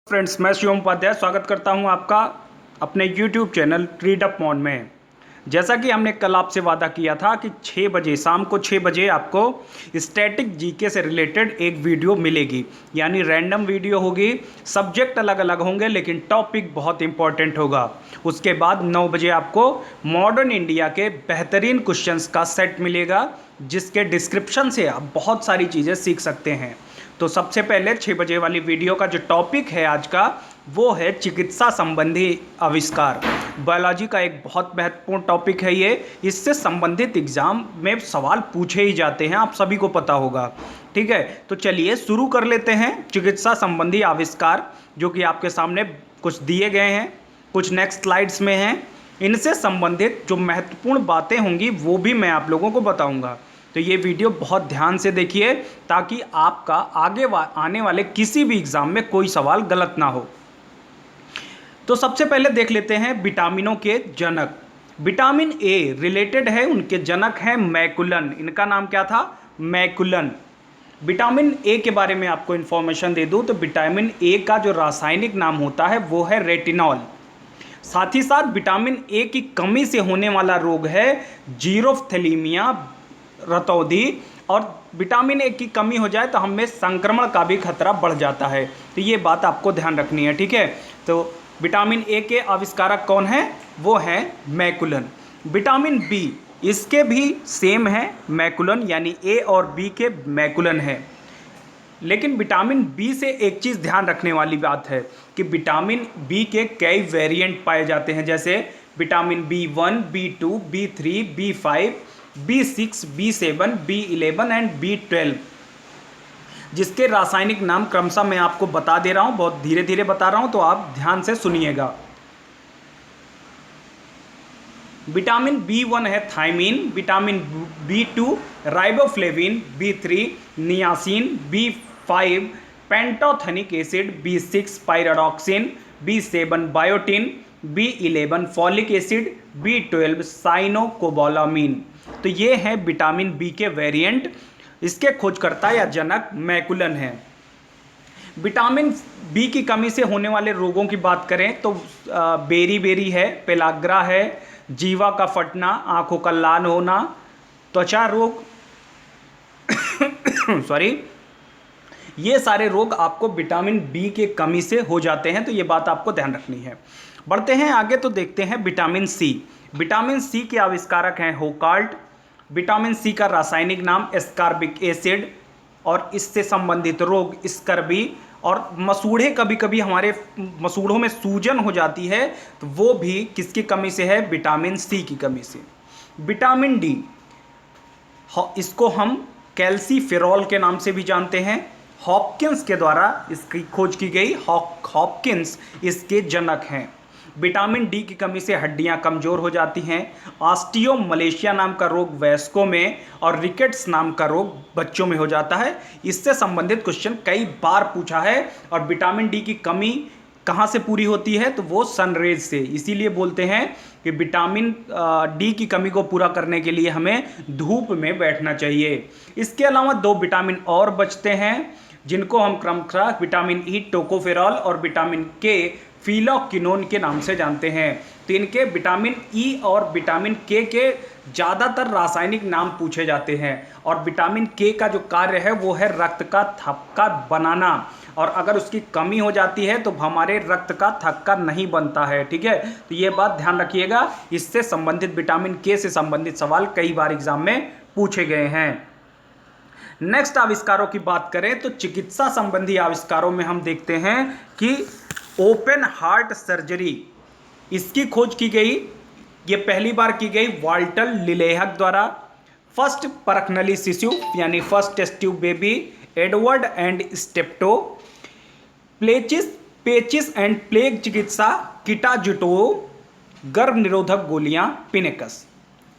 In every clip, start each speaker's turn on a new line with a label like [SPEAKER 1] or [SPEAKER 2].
[SPEAKER 1] Friends, मैं शिवम उपाध्याय स्वागत करता हूं आपका अपने YouTube चैनल रीड अप मॉन में। जैसा कि हमने कल आपसे वादा किया था कि 6 बजे शाम को 6 बजे आपको स्टैटिक जीके से रिलेटेड एक वीडियो मिलेगी, यानी रैंडम वीडियो होगी। सब्जेक्ट अलग अलग होंगे लेकिन टॉपिक बहुत इंपॉर्टेंट होगा। उसके बाद 9 बजे आपको मॉडर्न इंडिया के बेहतरीन क्वेश्चंस का सेट मिलेगा, जिसके डिस्क्रिप्शन से आप बहुत सारी चीज़ें सीख सकते हैं। तो सबसे पहले 6 बजे वाली वीडियो का जो टॉपिक है आज का, वो है चिकित्सा संबंधी आविष्कार। बायोलॉजी का एक बहुत महत्वपूर्ण टॉपिक है ये। इससे संबंधित एग्जाम में सवाल पूछे ही जाते हैं, आप सभी को पता होगा। ठीक है, तो चलिए शुरू कर लेते हैं। चिकित्सा संबंधी आविष्कार जो कि आपके सामने कुछ दिए गए हैं, कुछ नेक्स्ट स्लाइड्स में हैं। इनसे संबंधित जो महत्वपूर्ण बातें होंगी वो भी मैं आप लोगों को बताऊंगा। तो ये वीडियो बहुत ध्यान से देखिए ताकि आपका आगे आने वाले किसी भी एग्जाम में कोई सवाल गलत ना हो। तो सबसे पहले देख लेते हैं विटामिनों के जनक। विटामिन ए रिलेटेड है, उनके जनक हैं मैकुलन। इनका नाम क्या था? मैकुलन। विटामिन ए के बारे में आपको इन्फॉर्मेशन दे दूं तो विटामिन ए का जो रासायनिक नाम होता है वो है रेटिनॉल। साथ ही साथ विटामिन ए की कमी से होने वाला रोग है जीरोफ्थेलीमिया, रतौंधी। और विटामिन ए की कमी हो जाए तो हमें संक्रमण का भी खतरा बढ़ जाता है। तो ये बात आपको ध्यान रखनी है, ठीक है। तो विटामिन ए के आविष्कारक कौन है? वो है मैकुलन। विटामिन बी, इसके भी सेम है मैकुलन, यानी ए और बी के मैकुलन है। लेकिन विटामिन बी से एक चीज़ ध्यान रखने वाली बात है कि विटामिन बी के कई वेरिएंट पाए जाते हैं, जैसे vitamin B1, B2, B3, B5, B6, B7, B11 and B12, जिसके रासायनिक नाम क्रमशः मैं आपको बता दे रहा हूं, बहुत धीरे धीरे बता रहा हूं, तो आप ध्यान से सुनिएगा। विटामिन B1 है thiamine, vitamin B2 riboflavin, B3 niacin, B5 pantothenic acid, B6 pyridoxine, B7 biotin, B11 folic acid, B12 cyanocobalamin. तो ये है विटामिन बी के वेरिएंट। इसके खोजकर्ता या जनक मैकुलन है। विटामिन बी की कमी से होने वाले रोगों की बात करें तो बेरी बेरी है, पेलाग्रा है, जीवा का फटना, आंखों का लाल होना, त्वचा रोग सॉरी, ये सारे रोग आपको विटामिन बी के कमी से हो जाते हैं। तो ये बात आपको ध्यान रखनी है। बढ़ते हैं आगे तो देखते हैं विटामिन सी। विटामिन सी के आविष्कारक हैं होकाल्ट। विटामिन सी का रासायनिक नाम एस्कॉर्बिक एसिड। और इससे संबंधित रोग स्कर्वी और मसूड़े, कभी कभी हमारे मसूड़ों में सूजन हो जाती है, तो वो भी किसकी कमी से है? विटामिन सी की कमी से। विटामिन डी, इसको हम कैल्सीफेरॉल के नाम से भी जानते हैं। हॉपकिंस के द्वारा इसकी खोज की गई। हॉपकिंस इसके जनक हैं। विटामिन डी की कमी से हड्डियां कमजोर हो जाती हैं। ऑस्टियोमलेशिया नाम का रोग वयस्कों में और रिकेट्स नाम का रोग बच्चों में हो जाता है। इससे संबंधित क्वेश्चन कई बार पूछा है। और विटामिन डी की कमी कहाँ से पूरी होती है? तो वो सनरेज से। इसीलिए बोलते हैं कि विटामिन डी की कमी को पूरा करने के लिए हमें धूप में बैठना चाहिए। इसके अलावा 2 विटामिन और बचते हैं, जिनको हम क्रमशः विटामिन ई टोकोफेरॉल और विटामिन के फिलोक्विनोन के नाम से जानते हैं। तो इनके विटामिन ई और विटामिन के ज़्यादातर रासायनिक नाम पूछे जाते हैं। और विटामिन के का जो कार्य है वो है रक्त का थक्का बनाना, और अगर उसकी कमी हो जाती है तो हमारे रक्त का थक्का नहीं बनता है, ठीक है। तो ये बात ध्यान रखिएगा। इससे संबंधित विटामिन के से संबंधित सवाल कई बार एग्जाम में पूछे गए हैं। नेक्स्ट आविष्कारों की बात करें तो चिकित्सा संबंधी आविष्कारों में हम देखते हैं कि ओपन हार्ट सर्जरी, इसकी खोज की गई। ये पहली बार की गई वाल्टर लिलेहक द्वारा। फर्स्ट परखनली शिशु यानी first test tube baby, Edward and Steptoe. पेचिस एंड प्लेग चिकित्सा, किटाजुटो। गर्भ निरोधक गोलियां, पिनेकस।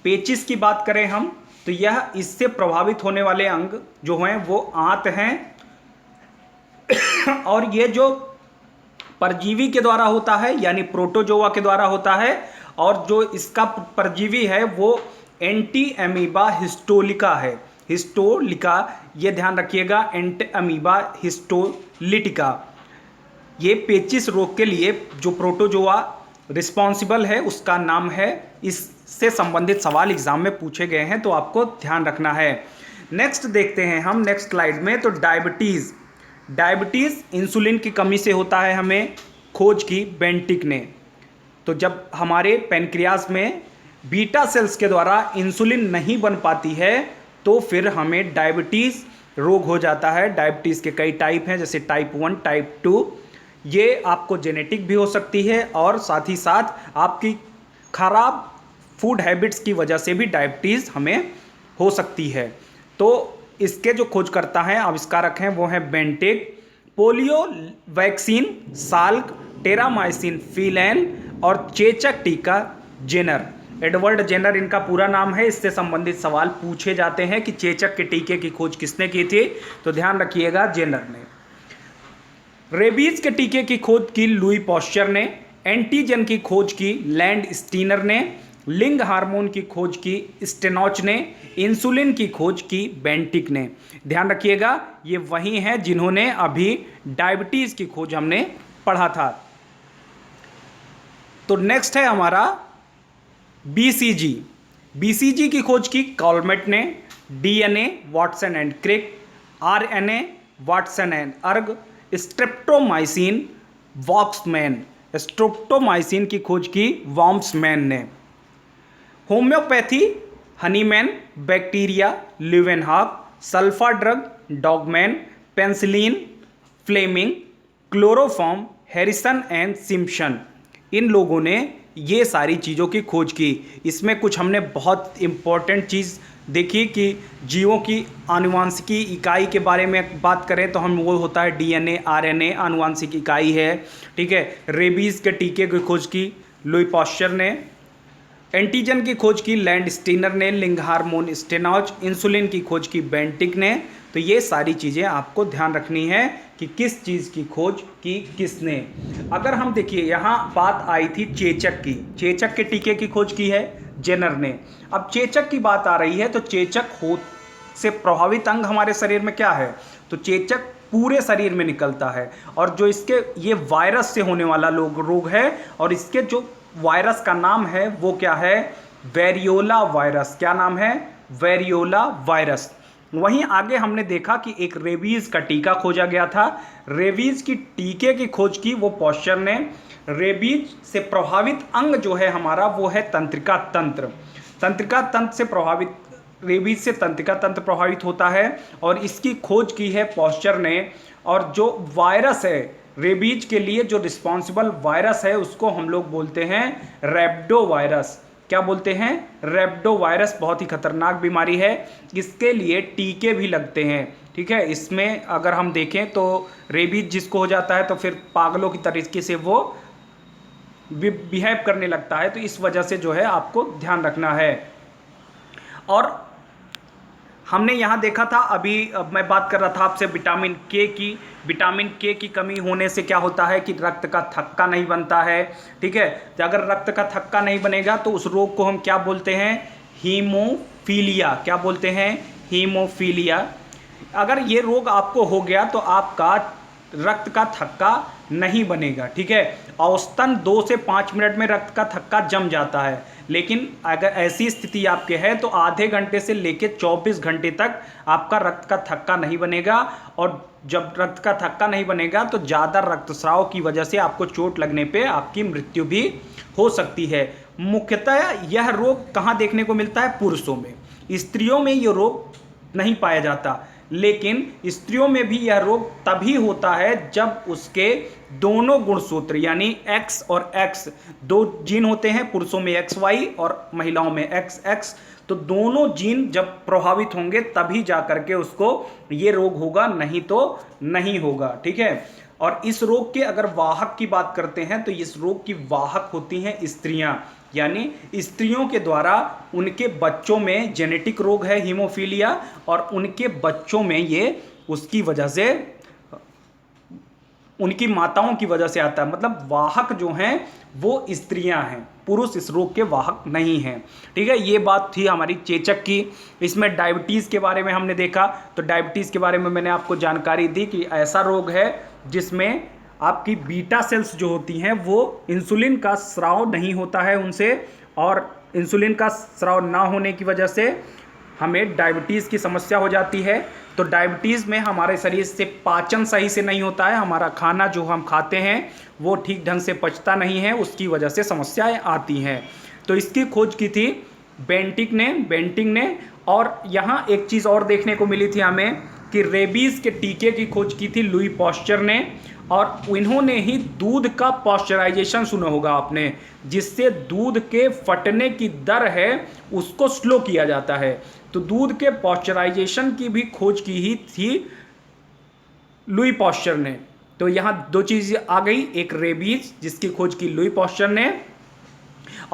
[SPEAKER 1] पेचिस की बात करें हम तो यह इससे प्रभावित होने वाले अंग जो हैं वो आंत हैं। और ये जो परजीवी के द्वारा होता है, यानी प्रोटोजोआ के द्वारा होता है। और जो इसका परजीवी है वो एंटी अमीबा हिस्टोलिका है। हिस्टोलिका, ये ध्यान रखिएगा, एंटी अमीबा हिस्टोलिटिका। ये पेचिश रोग के लिए जो प्रोटोजोआ रिस्पॉन्सिबल है उसका नाम है। इससे संबंधित सवाल एग्जाम में पूछे गए हैं, तो आपको ध्यान रखना है। नेक्स्ट देखते हैं हम नेक्स्ट स्लाइड में। तो डायबिटीज़ इंसुलिन की कमी से होता है, हमें खोज की बेंटिक ने। तो जब हमारे पैनक्रियाज में बीटा सेल्स के द्वारा इंसुलिन नहीं बन पाती है तो फिर हमें डायबिटीज़ रोग हो जाता है। डायबिटीज़ के कई टाइप हैं, जैसे टाइप 1, टाइप 2। ये आपको जेनेटिक भी हो सकती है और साथ ही साथ आपकी खराब फूड हैबिट्स की वजह से भी डायबिटीज़ हमें हो सकती है। तो इसके जो खोजकर्ता हैं, आविष्कारक हैं, वो हैं Bentinck. Polio vaccine Salk, Terramycin फिलैन और चेचक टीका जेनर। एडवर्ड जेनर इनका पूरा नाम है। इससे संबंधित सवाल पूछे जाते हैं कि चेचक के टीके की खोज किसने की थी, तो ध्यान रखिएगा जेनर ने। रेबीज के टीके की खोज की लुई पॉस्चर ने। एंटीजन की खोज की लैंड स्टीनर ने। लिंग हार्मोन की खोज की स्टेनॉच ने। इंसुलिन की खोज की बेंटिक ने। ध्यान रखिएगा ये वही हैं जिन्होंने अभी डायबिटीज़ की खोज हमने पढ़ा था। तो नेक्स्ट है हमारा बीसीजी। बीसीजी की खोज की कॉलमेट ने। DNA Watson and Crick. RNA Watson and अर्ग। Streptomycin Waksman. स्ट्रेप्टोमाइसिन की खोज की वॉम्समैन ने। Homeopathy Hahnemann, bacteria Leeuwenhoek, sulpha drug डॉगमैन, penicillin Fleming, chloroform Harrison and Simpson. इन लोगों ने ये सारी चीज़ों की खोज की। इसमें कुछ हमने बहुत इम्पोर्टेंट चीज़ देखी कि जीवों की आनुवांशिकी इकाई के बारे में बात करें तो हम वो होता है डीएनए, आरएनए आनुवांशिक इकाई है, ठीक है। रेबीज़ के टीके की खोज की लुई पॉस्चर ने। एंटीजन की खोज की लैंड स्टीनर ने। लिंग हार्मोन स्टेनॉच। इंसुलिन की खोज की बेंटिक ने। तो ये सारी चीज़ें आपको ध्यान रखनी है कि किस चीज़ की खोज की किसने। अगर हम देखिए यहाँ बात आई थी चेचक की। चेचक के टीके की खोज की है जेनर ने। अब चेचक की बात आ रही है तो चेचक हो से प्रभावित अंग हमारे शरीर में क्या है, तो चेचक पूरे शरीर में निकलता है। और जो इसके ये वायरस से होने वाला रोग है और इसके जो वायरस का नाम है वो क्या है, वेरियोला वायरस। क्या नाम है, वेरियोला वायरस। वहीं आगे हमने देखा कि एक रेबीज का टीका खोजा गया था। रेबीज की टीके की खोज की वो पॉस्चर ने। रेबीज से प्रभावित अंग जो है हमारा वो है तंत्रिका तंत्र। तंत्रिका तंत्र से प्रभावित, रेबीज से तंत्रिका तंत्र प्रभावित होता है और इसकी खोज की है पॉस्चर ने। और जो वायरस है रेबीज के लिए, जो रिस्पॉन्सिबल वायरस है उसको हम लोग बोलते हैं रैप्डो वायरस। क्या बोलते हैं, रैप्डो वायरस। बहुत ही खतरनाक बीमारी है, इसके लिए टीके भी लगते हैं, ठीक है। इसमें अगर हम देखें तो रेबीज जिसको हो जाता है तो फिर पागलों की तरीके से वो बिहेव करने लगता है। तो इस वजह से जो है आपको ध्यान रखना है। और हमने यहाँ देखा था अभी, मैं बात कर रहा था आपसे विटामिन के की। विटामिन के की कमी होने से क्या होता है कि रक्त का थक्का नहीं बनता है, ठीक है। तो अगर रक्त का थक्का नहीं बनेगा तो उस रोग को हम क्या बोलते हैं, हीमोफीलिया। क्या बोलते हैं, हीमोफीलिया। अगर ये रोग आपको हो गया तो आपका रक्त का थक्का नहीं बनेगा, ठीक है। औसतन 2 से 5 मिनट में रक्त का थक्का जम जाता है। लेकिन अगर ऐसी स्थिति आपके है तो आधे घंटे से लेकर 24 घंटे तक आपका रक्त का थक्का नहीं बनेगा। और जब रक्त का थक्का नहीं बनेगा तो ज़्यादा रक्तस्राव की वजह से आपको चोट लगने पे आपकी मृत्यु भी हो सकती है। मुख्यतः यह रोग कहाँ देखने को मिलता है, पुरुषों में। स्त्रियों में ये रोग नहीं पाया जाता, लेकिन स्त्रियों में भी यह रोग तभी होता है जब उसके दोनों गुणसूत्र यानी X और X, 2 जीन होते हैं, पुरुषों में XY और महिलाओं में XX। तो दोनों जीन जब प्रभावित होंगे तभी जा करके उसको ये रोग होगा, नहीं तो नहीं होगा, ठीक है। और इस रोग के अगर वाहक की बात करते हैं तो इस रोग की वाहक होती हैं स्त्रियां, यानी स्त्रियों के द्वारा उनके बच्चों में जेनेटिक रोग है हीमोफीलिया और उनके बच्चों में ये उसकी वजह से, उनकी माताओं की वजह से आता है। मतलब वाहक जो हैं वो स्त्रियां हैं, पुरुष इस रोग के वाहक नहीं हैं, ठीक है। ये बात थी हमारी चेचक की। इसमें डायबिटीज़ के बारे में हमने देखा, तो डायबिटीज़ के बारे में मैंने आपको जानकारी दी कि ऐसा रोग है जिसमें आपकी बीटा सेल्स जो होती हैं वो इंसुलिन का स्राव नहीं होता है उनसे, और इंसुलिन का स्राव ना होने की वजह से हमें डायबिटीज़ की समस्या हो जाती है। तो डायबिटीज़ में हमारे शरीर से पाचन सही से नहीं होता है, हमारा खाना जो हम खाते हैं वो ठीक ढंग से पचता नहीं है, उसकी वजह से समस्याएं आती हैं। तो इसकी खोज की थी बेंटिंग ने। और यहाँ एक चीज़ और देखने को मिली थी हमें कि रेबीज़ के टीके की खोज की थी लुई पास्चर ने, और इन्होंने ही दूध का पॉस्चराइजेशन सुना होगा आपने, जिससे दूध के फटने की दर है उसको स्लो किया जाता है। तो दूध के पॉस्चराइजेशन की भी खोज की ही थी लुई पास्चर ने। तो यहाँ दो चीज़ आ गई, एक रेबीज जिसकी खोज की लुई पास्चर ने,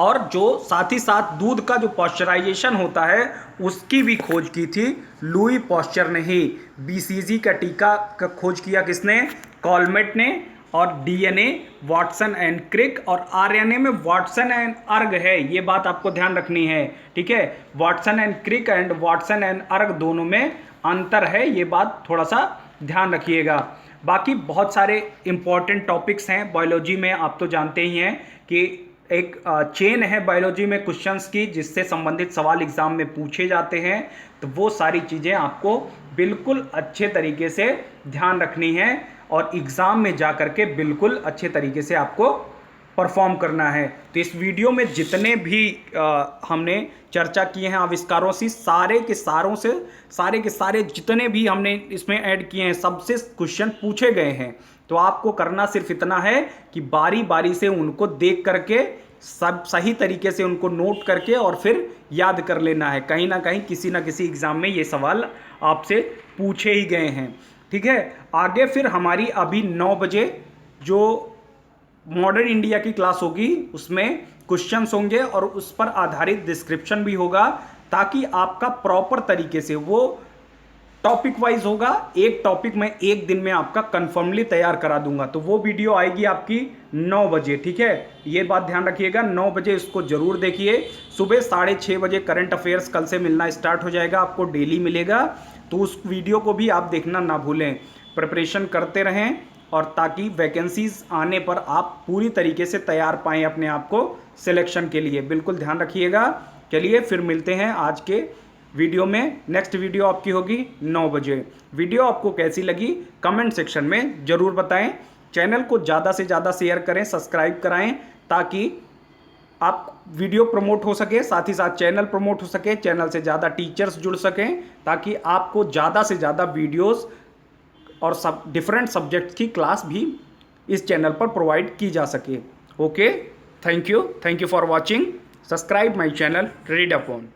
[SPEAKER 1] और जो साथ ही साथ दूध का जो पॉस्चराइजेशन होता है उसकी भी खोज की थी लुई पास्चर ने ही। बीसीजी का टीका का खोज किया किसने? कॉलमेट ने। और डीएनए वाटसन एंड क्रिक, और आरएनए में वाटसन एंड अर्ग है, ये बात आपको ध्यान रखनी है, ठीक है। Watson and Crick and Watson and अर्ग दोनों में अंतर है, ये बात थोड़ा सा ध्यान रखिएगा। बाकी बहुत सारे इंपॉर्टेंट टॉपिक्स हैं बायोलॉजी में, आप तो जानते ही हैं कि एक चेन है बायोलॉजी में क्वेश्चंस की, जिससे संबंधित सवाल एग्जाम में पूछे जाते हैं। तो वो सारी चीज़ें आपको बिल्कुल अच्छे तरीके से ध्यान रखनी है, और एग्ज़ाम में जा कर के बिल्कुल अच्छे तरीके से आपको परफॉर्म करना है। तो इस वीडियो में जितने भी हमने चर्चा किए हैं आविष्कारों से, सारे के सारे जितने भी हमने इसमें ऐड किए हैं, सबसे क्वेश्चन पूछे गए हैं। तो आपको करना सिर्फ इतना है कि बारी बारी से उनको देख करके सब सही तरीके से उनको नोट करके और फिर याद कर लेना है। कहीं ना कहीं किसी ना किसी एग्ज़ाम में ये सवाल आपसे पूछे ही गए हैं, ठीक है। आगे फिर हमारी अभी 9 बजे जो मॉडर्न इंडिया की क्लास होगी उसमें क्वेश्चंस होंगे और उस पर आधारित डिस्क्रिप्शन भी होगा, ताकि आपका प्रॉपर तरीके से वो टॉपिक वाइज होगा। एक टॉपिक मैं एक दिन में आपका कंफर्मली तैयार करा दूंगा। तो वो वीडियो आएगी आपकी 9 बजे, ठीक है। ये बात ध्यान रखिएगा, 9 बजे इसको जरूर देखिए। सुबह 6:30 बजे करंट अफेयर्स कल से मिलना स्टार्ट हो जाएगा, आपको डेली मिलेगा। तो उस वीडियो को भी आप देखना ना भूलें। प्रिपरेशन करते रहें, और ताकि वैकेंसीज आने पर आप पूरी तरीके से तैयार पाएँ अपने आप को सिलेक्शन के लिए। बिल्कुल ध्यान रखिएगा। चलिए फिर मिलते हैं आज के वीडियो में। नेक्स्ट वीडियो आपकी होगी 9 बजे। वीडियो आपको कैसी लगी कमेंट सेक्शन में ज़रूर बताएं। चैनल को ज़्यादा से ज़्यादा शेयर करें, सब्सक्राइब कराएं, ताकि आप वीडियो प्रमोट हो सके, साथ ही साथ चैनल प्रमोट हो सके, चैनल से ज़्यादा टीचर्स जुड़ सकें, ताकि आपको ज़्यादा से ज़्यादा वीडियोस और सब डिफरेंट सब्जेक्ट्स की क्लास भी इस चैनल पर प्रोवाइड की जा सके। Okay, thank you for watching. Subscribe my channel read upon.